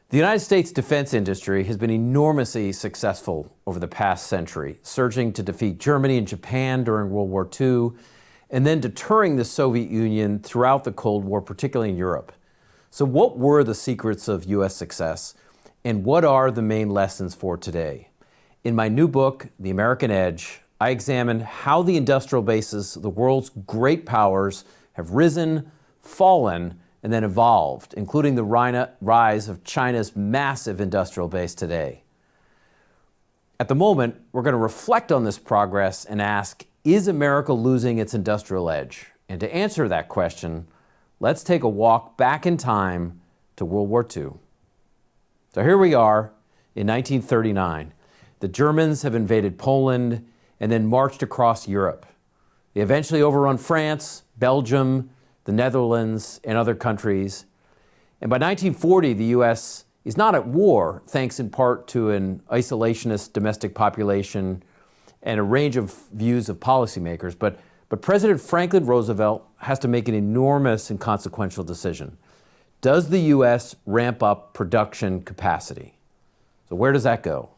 The United States defense industry has been enormously successful over the past century, surging to defeat Germany and Japan during World War II, and then deterring the Soviet Union throughout the Cold War, particularly in Europe. So what were the secrets of U.S. success, and what are the main lessons for today? In my new book, The American Edge, I examine how the industrial bases of the world's great powers have risen, fallen, and then evolved, including the rise of China's massive industrial base today. At the moment, we're going to reflect on this progress and ask, is America losing its industrial edge? And to answer that question, let's take a walk back in time to World War II. So here we are in 1939. The Germans have invaded Poland and then marched across Europe. They eventually overrun France, Belgium, the Netherlands, and other countries. And by 1940, the U.S. is not at war, thanks in part to an isolationist domestic population and a range of views of policymakers. But President Franklin Roosevelt has to make an enormous and consequential decision. Does the U.S. ramp up production capacity? So where does that go?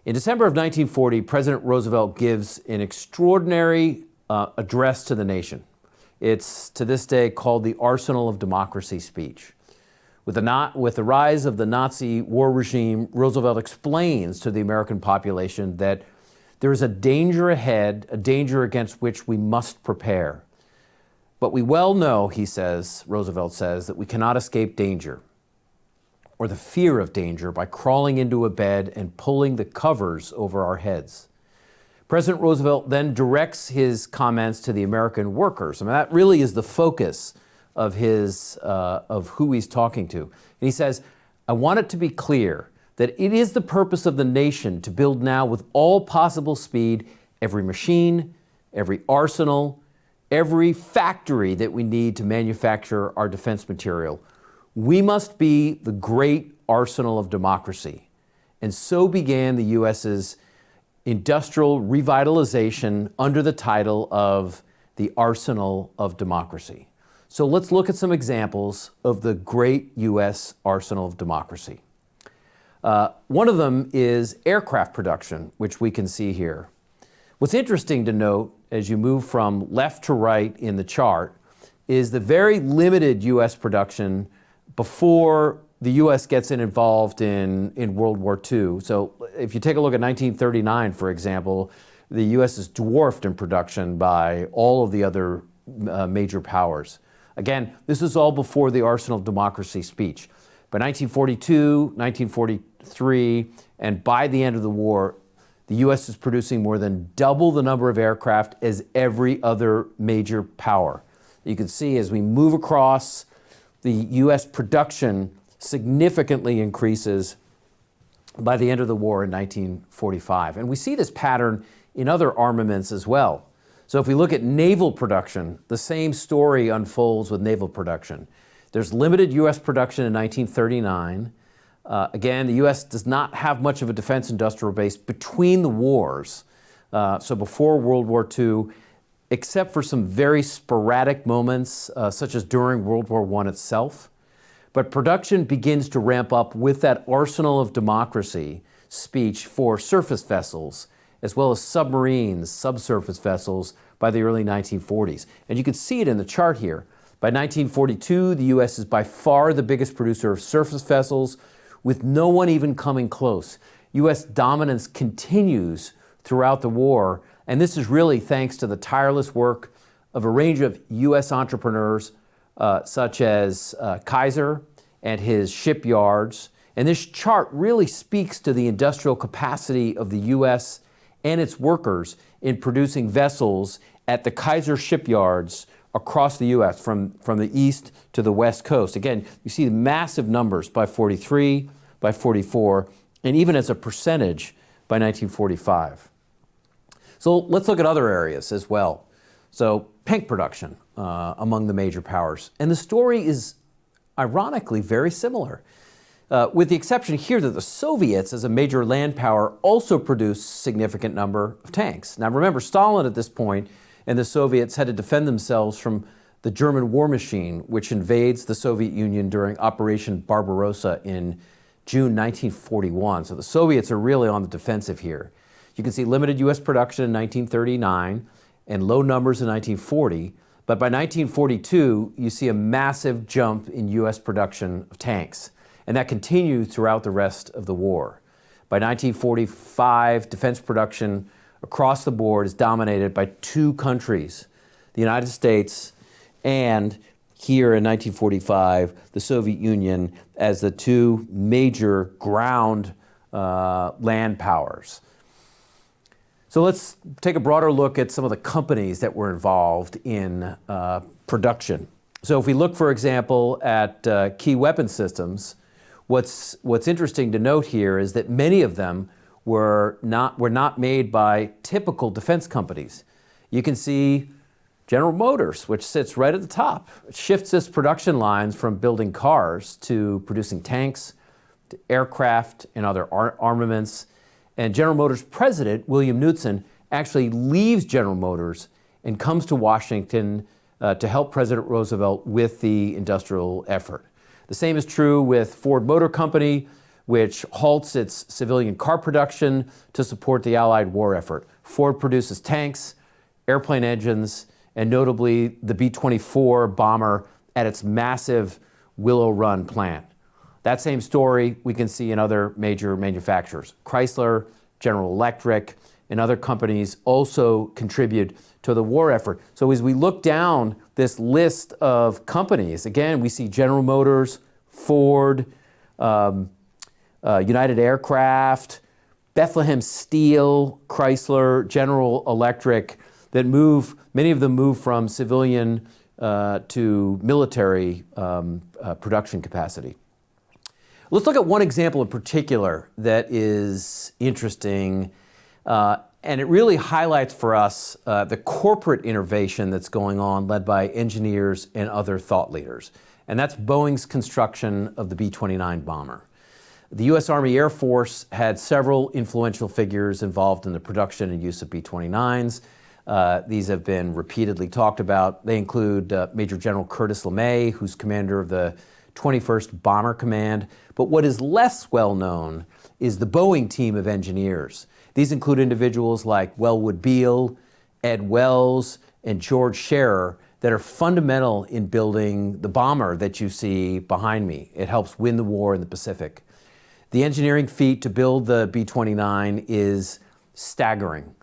In December of 1940, President Roosevelt gives an extraordinary address to the nation. It's, to this day, called the Arsenal of Democracy speech. With the rise of the Nazi war regime, Roosevelt explains to the American population that there is a danger ahead, a danger against which we must prepare. But we well know, Roosevelt says, that we cannot escape danger or the fear of danger by crawling into a bed and pulling the covers over our heads. President Roosevelt then directs his comments to the American workers. I mean, that really is the focus of who he's talking to. And he says, I want it to be clear that it is the purpose of the nation to build now with all possible speed every machine, every arsenal, every factory that we need to manufacture our defense material. We must be the great arsenal of democracy. And so began the U.S.'s industrial revitalization under the title of the Arsenal of Democracy. So let's look at some examples of the great U.S. arsenal of democracy. One of them is aircraft production, which we can see here. What's interesting to note as you move from left to right in the chart is the very limited U.S. production before the U.S. gets involved in World War II. So if you take a look at 1939, for example, the U.S. is dwarfed in production by all of the other major powers. Again, this is all before the Arsenal of Democracy speech. By 1942, 1943, and by the end of the war, the U.S. is producing more than double the number of aircraft as every other major power. You can see as we move across, the U.S. production significantly increases by the end of the war in 1945. And we see this pattern in other armaments as well. So if we look at naval production, the same story unfolds with naval production. There's limited U.S. production in 1939. Again, the U.S. does not have much of a defense industrial base between the wars. So before World War II, except for some very sporadic moments, such as during World War I itself. But production begins to ramp up with that Arsenal of Democracy speech for surface vessels, as well as submarines, subsurface vessels by the early 1940s. And you can see it in the chart here. By 1942, the U.S. is by far the biggest producer of surface vessels, with no one even coming close. U.S. dominance continues throughout the war, and this is really thanks to the tireless work of a range of U.S. entrepreneurs, such as Kaiser and his shipyards. And this chart really speaks to the industrial capacity of the U.S. and its workers in producing vessels at the Kaiser shipyards across the U.S. from the east to the west coast. Again, you see the massive numbers by 43, by 44, and even as a percentage by 1945. So let's look at other areas as well. So tank production among the major powers. And the story is ironically very similar, with the exception here that the Soviets, as a major land power, also produced a significant number of tanks. Now remember, Stalin at this point and the Soviets had to defend themselves from the German war machine, which invades the Soviet Union during Operation Barbarossa in June 1941. So the Soviets are really on the defensive here. You can see limited U.S. production in 1939 and low numbers in 1940. But by 1942, you see a massive jump in U.S. production of tanks. And that continued throughout the rest of the war. By 1945, defense production across the board is dominated by two countries, the United States and, here in 1945, the Soviet Union, as the two major ground land powers. So let's take a broader look at some of the companies that were involved in production. So if we look, for example, at key weapon systems, what's interesting to note here is that many of them were not made by typical defense companies. You can see General Motors, which sits right at the top. It shifts its production lines from building cars to producing tanks, to aircraft and other armaments. And General Motors president, William Knudsen, actually leaves General Motors and comes to Washington to help President Roosevelt with the industrial effort. The same is true with Ford Motor Company, which halts its civilian car production to support the Allied war effort. Ford produces tanks, airplane engines, and notably the B-24 bomber at its massive Willow Run plant. That same story we can see in other major manufacturers. Chrysler, General Electric, and other companies also contribute to the war effort. So as we look down this list of companies, again, we see General Motors, Ford, United Aircraft, Bethlehem Steel, Chrysler, General Electric, that many of them move from civilian to military production capacity. Let's look at one example in particular that is interesting, and it really highlights for us the corporate innovation that's going on, led by engineers and other thought leaders. And that's Boeing's construction of the B-29 bomber. The U.S. Army Air Force had several influential figures involved in the production and use of B-29s. These have been repeatedly talked about. They include Major General Curtis LeMay, who's commander of the 21st Bomber Command. But what is less well known is the Boeing team of engineers. These include individuals like Wellwood Beale, Ed Wells, and George Scherer that are fundamental in building the bomber that you see behind me. It helps win the war in the Pacific. The engineering feat to build the B-29 is staggering.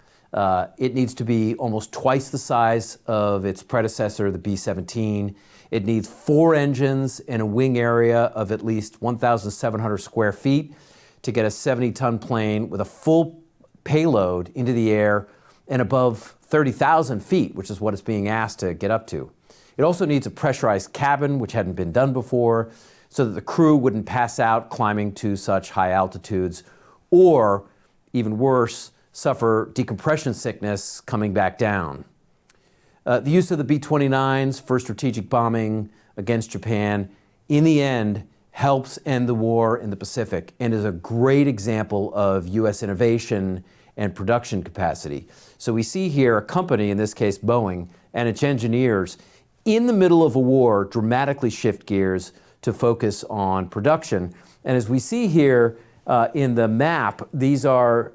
It needs to be almost twice the size of its predecessor, the B-17. It needs 4 engines and a wing area of at least 1,700 square feet to get a 70-ton plane with a full payload into the air and above 30,000 feet, which is what it's being asked to get up to. It also needs a pressurized cabin, which hadn't been done before, so that the crew wouldn't pass out climbing to such high altitudes, or, even worse, suffer decompression sickness coming back down. The use of the B-29s for strategic bombing against Japan, in the end, helps end the war in the Pacific and is a great example of U.S. innovation and production capacity. So we see here a company, in this case Boeing, and its engineers, in the middle of a war, dramatically shift gears to focus on production. And as we see here in the map, these are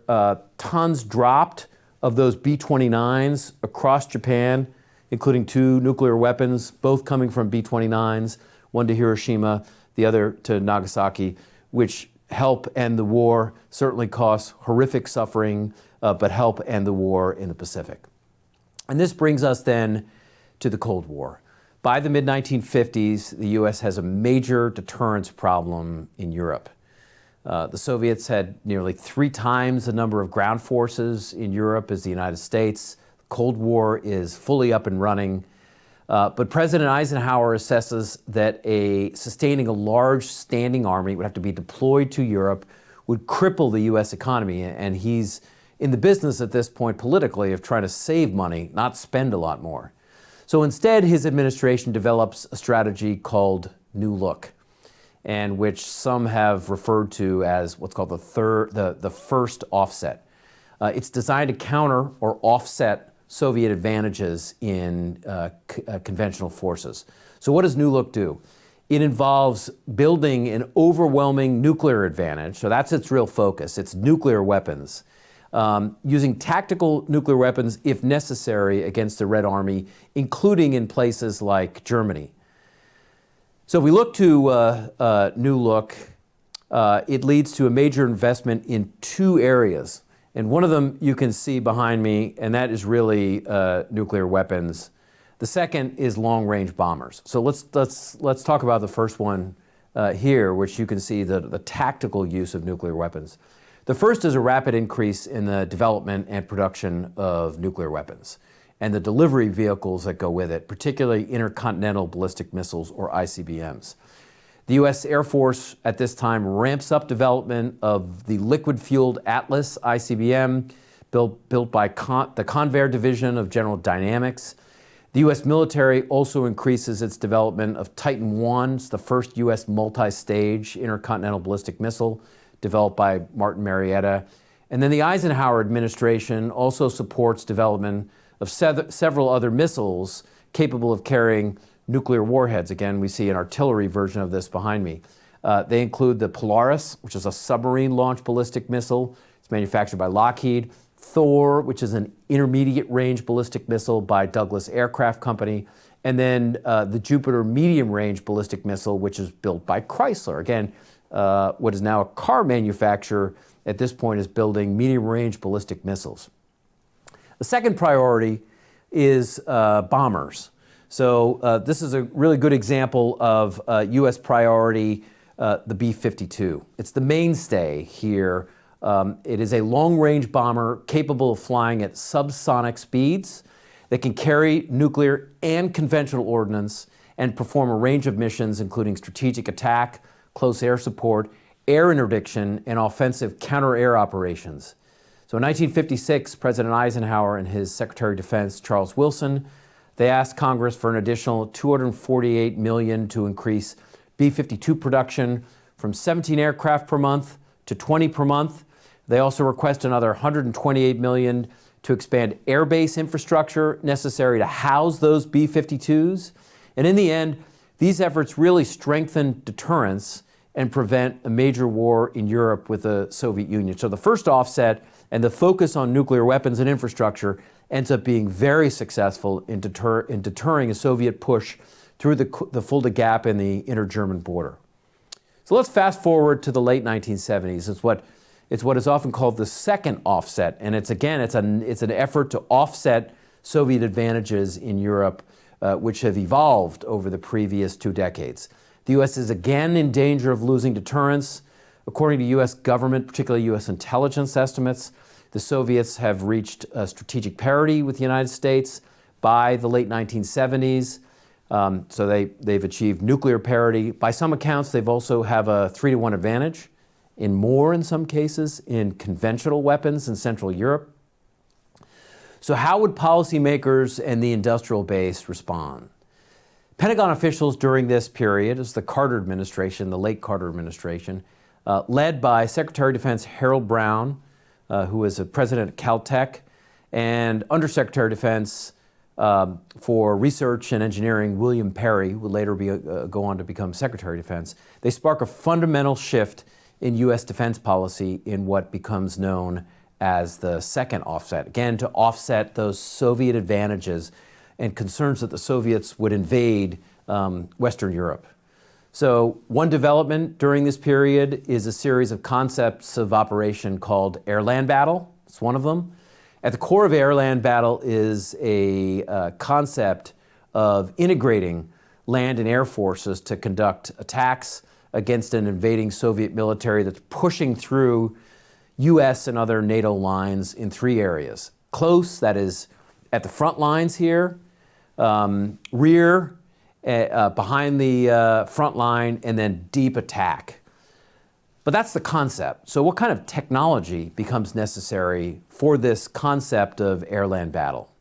tons dropped of those B-29s across Japan, including 2 nuclear weapons, both coming from B-29s, one to Hiroshima, the other to Nagasaki, which help end the war, certainly cause horrific suffering, but help end the war in the Pacific. And this brings us then to the Cold War. By the mid-1950s, the U.S. has a major deterrence problem in Europe. The Soviets had nearly 3 times the number of ground forces in Europe as the United States. The Cold War is fully up and running. But President Eisenhower assesses that sustaining a large standing army would have to be deployed to Europe, would cripple the U.S. economy. And he's in the business at this point politically of trying to save money, not spend a lot more. So instead, his administration develops a strategy called New Look, and which some have referred to as what's called the first offset. It's designed to counter or offset Soviet advantages in conventional forces. So what does New Look do? It involves building an overwhelming nuclear advantage. So that's its real focus. It's nuclear weapons. Using tactical nuclear weapons if necessary against the Red Army, including in places like Germany. So if we look to New Look, it leads to a major investment in two areas. And one of them you can see behind me, and that is really nuclear weapons. The second is long-range bombers. So let's talk about the first one here, which you can see the tactical use of nuclear weapons. The first is a rapid increase in the development and production of nuclear weapons and the delivery vehicles that go with it, particularly intercontinental ballistic missiles, or ICBMs. The U.S. Air Force at this time ramps up development of the liquid-fueled Atlas ICBM, built by the Convair Division of General Dynamics. The U.S. military also increases its development of Titan I, the first U.S. multi-stage intercontinental ballistic missile developed by Martin Marietta. And then the Eisenhower administration also supports development of several other missiles capable of carrying nuclear warheads. Again, we see an artillery version of this behind me. They include the Polaris, which is a submarine-launched ballistic missile. It's manufactured by Lockheed. Thor, which is an intermediate-range ballistic missile by Douglas Aircraft Company. And then the Jupiter medium-range ballistic missile, which is built by Chrysler. Again, what is now a car manufacturer at this point is building medium-range ballistic missiles. The second priority is bombers. So this is a really good example of U.S. priority, the B-52. It's the mainstay here. It is a long-range bomber capable of flying at subsonic speeds that can carry nuclear and conventional ordnance and perform a range of missions, including strategic attack, close air support, air interdiction, and offensive counter-air operations. So in 1956, President Eisenhower and his Secretary of Defense, Charles Wilson, they asked Congress for an additional $248 million to increase B-52 production from 17 aircraft per month to 20 per month. They also request another $128 million to expand airbase infrastructure necessary to house those B-52s. And in the end, these efforts really strengthen deterrence and prevent a major war in Europe with the Soviet Union. So the first offset and the focus on nuclear weapons and infrastructure ends up being very successful in deterring a Soviet push through the Fulda Gap and the inter-German border. So let's fast forward to the late 1970s. It's what is often called the second offset, and it's an effort to offset Soviet advantages in Europe, which have evolved over the previous 2 decades. The U.S. is again in danger of losing deterrence. According to U.S. government, particularly U.S. intelligence estimates, the Soviets have reached strategic parity with the United States by the late 1970s. So they've achieved nuclear parity. By some accounts, they've also have a 3-to-1 advantage, in some cases, in conventional weapons in Central Europe. So how would policymakers and the industrial base respond? Pentagon officials during this period, as the Carter administration, the late Carter administration, led by Secretary of Defense Harold Brown, who was a president at Caltech, and Undersecretary of Defense for Research and Engineering William Perry, who would later go on to become Secretary of Defense. They spark a fundamental shift in U.S. defense policy in what becomes known as the second offset, again to offset those Soviet advantages and concerns that the Soviets would invade Western Europe. So one development during this period is a series of concepts of operation called air-land battle. It's one of them. At the core of air-land battle is a concept of integrating land and air forces to conduct attacks against an invading Soviet military that's pushing through U.S. and other NATO lines in 3 areas. Close, that is at the front lines here, rear, behind the front line, and then deep attack. But that's the concept. So what kind of technology becomes necessary for this concept of air-land battle?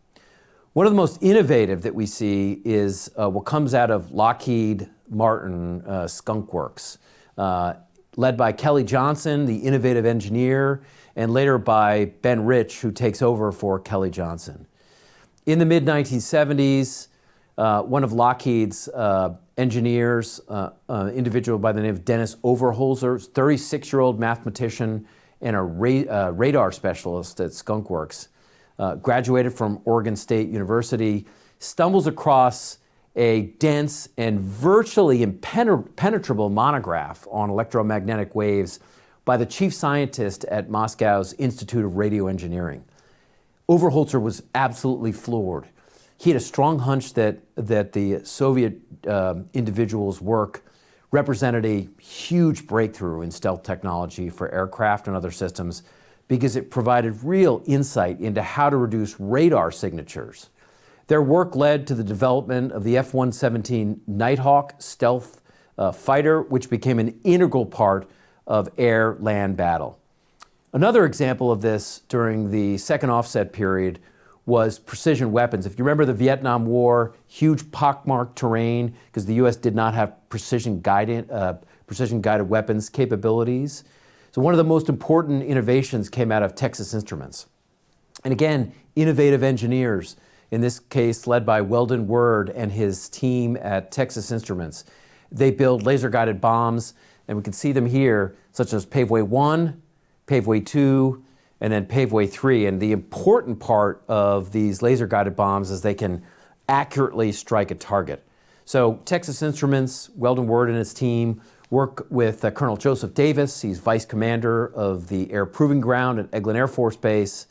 One of the most innovative that we see is what comes out of Lockheed Martin Skunk Works, led by Kelly Johnson, the innovative engineer, and later by Ben Rich, who takes over for Kelly Johnson. In the mid-1970s, one of Lockheed's engineers, individual by the name of Dennis Overholzer, 36-year-old mathematician and a radar specialist at Skunk Works, graduated from Oregon State University, stumbles across a dense and virtually impenetrable monograph on electromagnetic waves by the chief scientist at Moscow's Institute of Radio Engineering. Overholzer was absolutely floored. He had a strong hunch that the Soviet individual's work represented a huge breakthrough in stealth technology for aircraft and other systems because it provided real insight into how to reduce radar signatures. Their work led to the development of the F-117 Nighthawk stealth fighter, which became an integral part of air-land battle. Another example of this during the second offset period was precision weapons. If you remember the Vietnam War, huge pockmarked terrain because the U.S. did not have precision-guided weapons capabilities. So one of the most important innovations came out of Texas Instruments. And again, innovative engineers, in this case led by Weldon Word and his team at Texas Instruments. They build laser-guided bombs, and we can see them here, such as Paveway 1, Paveway 2, and then Paveway 3. And the important part of these laser-guided bombs is they can accurately strike a target. So Texas Instruments, Weldon Word and his team work with Colonel Joseph Davis. He's vice commander of the Air Proving Ground at Eglin Air Force Base.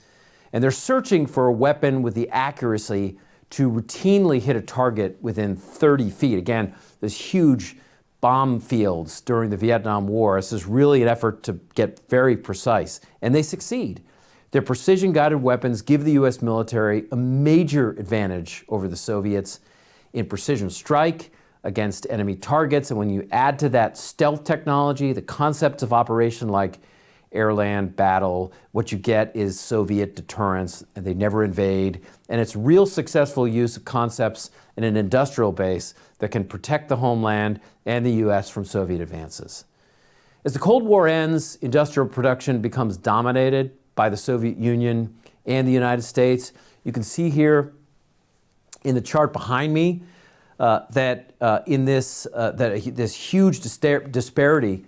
And they're searching for a weapon with the accuracy to routinely hit a target within 30 feet. Again, there's huge bomb fields during the Vietnam War. This is really an effort to get very precise, and they succeed. Their precision-guided weapons give the U.S. military a major advantage over the Soviets in precision strike against enemy targets, and when you add to that stealth technology, the concepts of operation like air-land battle, what you get is Soviet deterrence, and they never invade, and it's real successful use of concepts in an industrial base that can protect the homeland and the U.S. from Soviet advances. As the Cold War ends, industrial production becomes dominated by the Soviet Union and the United States. You can see here in the chart behind me that this huge disparity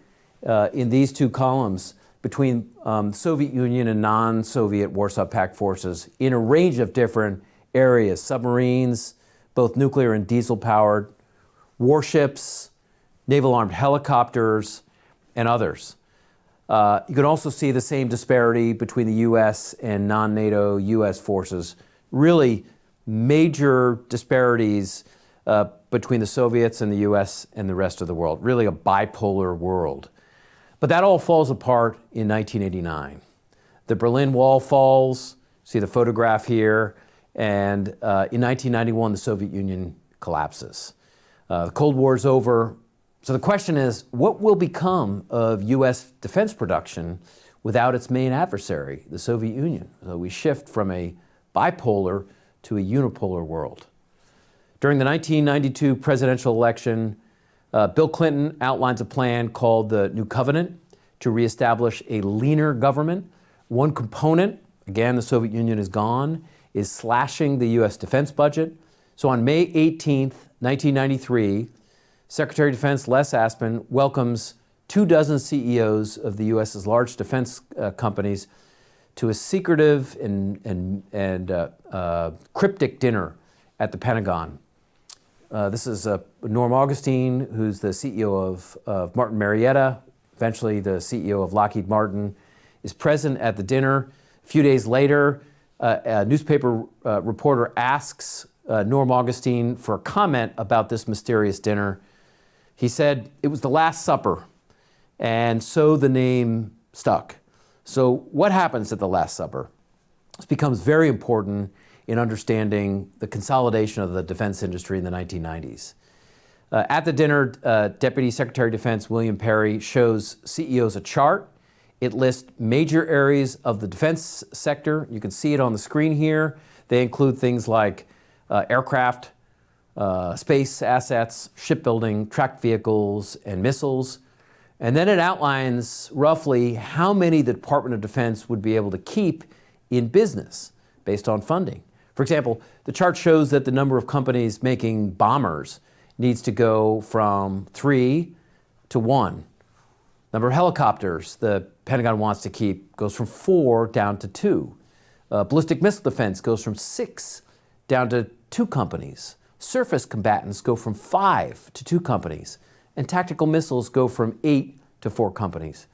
in these two columns between the Soviet Union and non-Soviet Warsaw Pact forces in a range of different areas: submarines, both nuclear and diesel-powered, warships, naval armed helicopters, and others. You can also see the same disparity between the U.S. and non-NATO U.S. forces. Really major disparities between the Soviets and the U.S. and the rest of the world. Really a bipolar world. But that all falls apart in 1989. The Berlin Wall falls, see the photograph here, and in 1991 the Soviet Union collapses. The Cold War is over. So the question is, what will become of U.S. defense production without its main adversary, the Soviet Union? So we shift from a bipolar to a unipolar world. During the 1992 presidential election, Bill Clinton outlines a plan called the New Covenant to reestablish a leaner government. One component, again, the Soviet Union is gone, is slashing the U.S. defense budget. So on May 18th, 1993, Secretary of Defense Les Aspin welcomes 24 CEOs of the U.S.'s large defense companies to a secretive and cryptic dinner at the Pentagon. This is Norm Augustine, who's the CEO of Martin Marietta, eventually the CEO of Lockheed Martin, is present at the dinner. A few days later, a newspaper reporter asks Norm Augustine for a comment about this mysterious dinner. He said, "It was the Last Supper," and so the name stuck. So what happens at the Last Supper? This becomes very important in understanding the consolidation of the defense industry in the 1990s. At the dinner, Deputy Secretary of Defense William Perry shows CEOs a chart. It lists major areas of the defense sector. You can see it on the screen here. They include things like aircraft, space assets, shipbuilding, tracked vehicles, and missiles. And then it outlines roughly how many the Department of Defense would be able to keep in business based on funding. For example, the chart shows that the number of companies making bombers needs to go from 3 to 1. Number of helicopters the Pentagon wants to keep goes from 4 down to 2. Ballistic missile defense goes from 6 down to 2 companies. Surface combatants go from 5 to 2 companies. And tactical missiles go from 8 to 4 companies.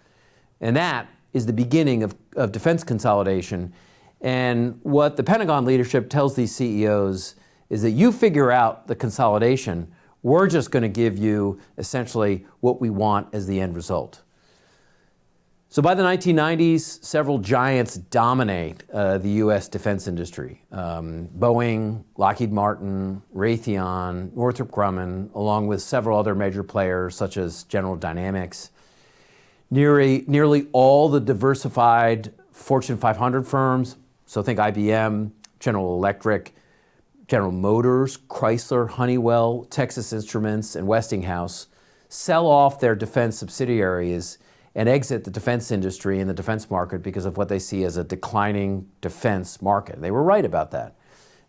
And that is the beginning of defense consolidation. And what the Pentagon leadership tells these CEOs is that you figure out the consolidation, we're just going to give you essentially what we want as the end result. So by the 1990s, several giants dominate the U.S. defense industry. Boeing, Lockheed Martin, Raytheon, Northrop Grumman, along with several other major players such as General Dynamics. Nearly all the diversified Fortune 500 firms, so think IBM, General Electric, General Motors, Chrysler, Honeywell, Texas Instruments, and Westinghouse, sell off their defense subsidiaries and exit the defense industry and the defense market because of what they see as a declining defense market. They were right about that.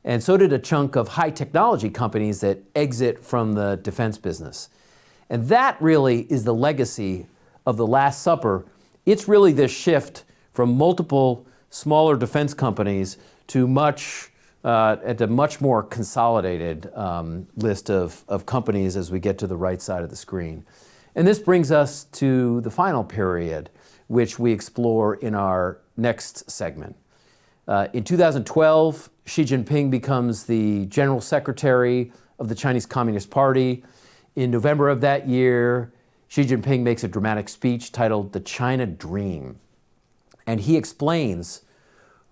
And so did a chunk of high technology companies that exit from the defense business. And that really is the legacy of the Last Supper. It's really this shift from multiple smaller defense companies to a much more consolidated list of companies as we get to the right side of the screen. And this brings us to the final period, which we explore in our next segment. In 2012, Xi Jinping becomes the General Secretary of the Chinese Communist Party. In November of that year, Xi Jinping makes a dramatic speech titled The China Dream. And he explains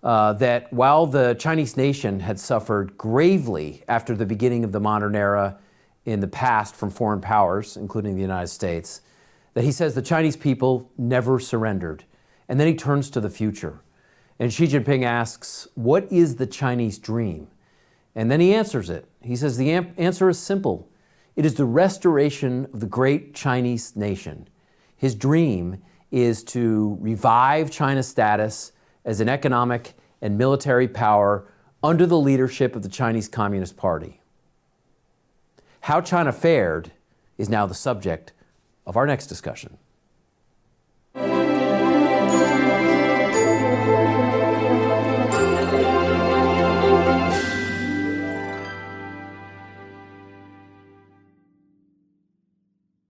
that while the Chinese nation had suffered gravely after the beginning of the modern era in the past from foreign powers, including the United States, that he says the Chinese people never surrendered. And then he turns to the future. And Xi Jinping asks, what is the Chinese dream? And then he answers it. He says the answer is simple. It is the restoration of the great Chinese nation. His dream is to revive China's status as an economic and military power under the leadership of the Chinese Communist Party. How China fared is now the subject of our next discussion.